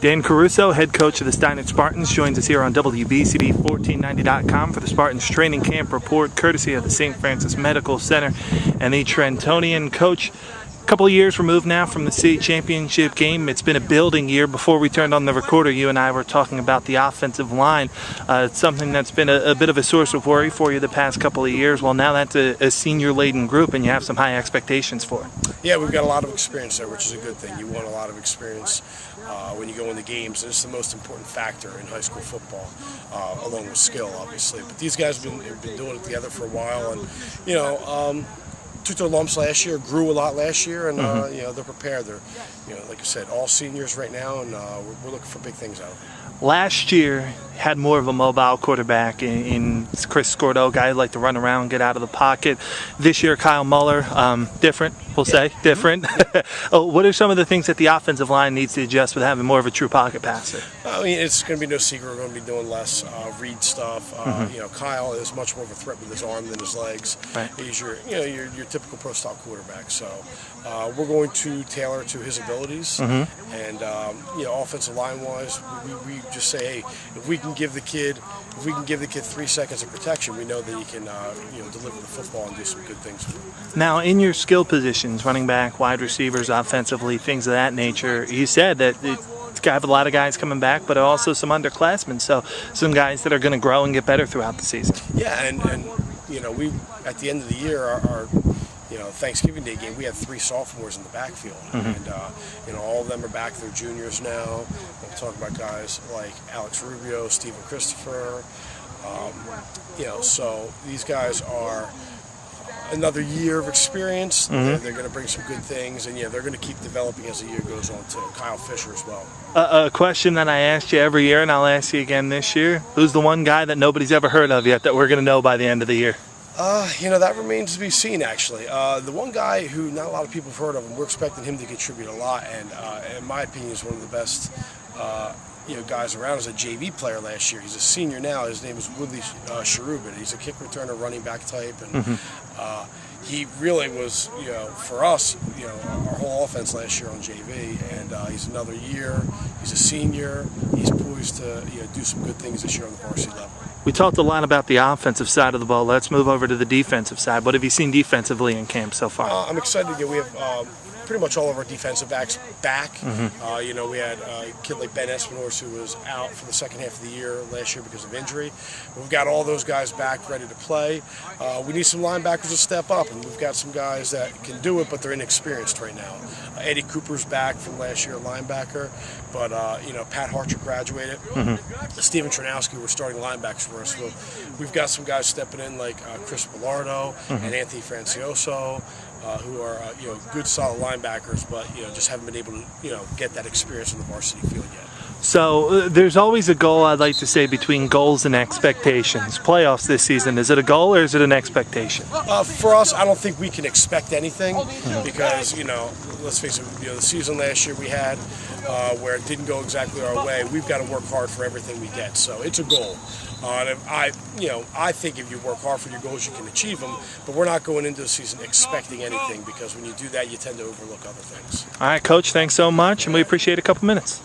Dan Caruso, head coach of the Steinert Spartans, joins us here on WBCB1490.com for the Spartans Training Camp Report, courtesy of the St. Francis Medical Center and the Trentonian. Coach, a couple of years removed now from the city championship game. It's been a building year. Before we turned on the recorder, you and I were talking about the offensive line. It's something that's been a bit of a source of worry for you the past couple of years. Well, now that's a senior-laden group, and you have some high expectations for it. Yeah, we've got a lot of experience there, which is a good thing. You want a lot of experience when you go into games, and it's the most important factor in high school football, along with skill, obviously. But these guys have been doing it together for a while, and took their lumps last year, grew a lot last year, and they're prepared. They're, like I said, all seniors right now, and we're looking for big things out of them. Last year had more of a mobile quarterback in Chris Scordo, guy who liked to run around, get out of the pocket. This year, Kyle Muller, different, we'll say, different. What are some of the things that the offensive line needs to adjust with having more of a true pocket passer? I mean, it's going to be no secret. We're going to be doing less read stuff. Kyle is much more of a threat with his arm than his legs. Right. He's your typical pro-style quarterback. So we're going to tailor to his abilities. And offensive line-wise, we just say, hey, if we can give the kid 3 seconds of protection, we know that he can deliver the football and do some good things with it. Now, in your skill positions, running back, wide receivers, offensively, things of that nature, you said that it's got a lot of guys coming back, but also some underclassmen, so some guys that are going to grow and get better throughout the season. Yeah, and we at the end of the year, our Thanksgiving Day game, we had 3 sophomores in the backfield, and all of them are back. They're juniors now. We're talking about guys like Alex Rubio, Stephen Christopher. So these guys are another year of experience. They're going to bring some good things, and they're going to keep developing as the year goes on too. Kyle Fisher as well. A question that I asked you every year, and I'll ask you again this year: who's the one guy that nobody's ever heard of yet that we're going to know by the end of the year? That remains to be seen, actually. The one guy who not a lot of people have heard of, and we're expecting him to contribute a lot, and in my opinion is one of the best guys around, is a JV player last year. He's a senior now. His name is Woodley Cherubin. He's a kick returner, running back type, and he really was, for us, our whole offense last year on JV, and he's another year. He's a senior. He's poised to do some good things this year on the varsity level. We talked a lot about the offensive side of the ball. Let's move over to the defensive side. What have you seen defensively in camp so far? I'm excited to get. We have pretty much all of our defensive backs back. We had a kid like Ben Espinosa who was out for the second half of the year last year because of injury. We've got all those guys back, ready to play. We need some linebackers to step up, and we've got some guys that can do it, but they're inexperienced right now. Eddie Cooper's back from last year, linebacker, but Pat Harcher graduated. Stephen Tranowski were starting linebackers for us. So we've got some guys stepping in like Chris Bellardo and Anthony Francioso, who are good, solid linebackers, but just haven't been able to get that experience in the varsity field yet. So there's always a goal, I'd like to say, between goals and expectations. Playoffs this season, is it a goal or is it an expectation? For us, I don't think we can expect anything because, let's face it, the season last year we had where it didn't go exactly our way. We've got to work hard for everything we get, so it's a goal. I think if you work hard for your goals, you can achieve them, but we're not going into the season expecting anything because when you do that, you tend to overlook other things. All right, Coach, thanks so much, and we appreciate a couple minutes.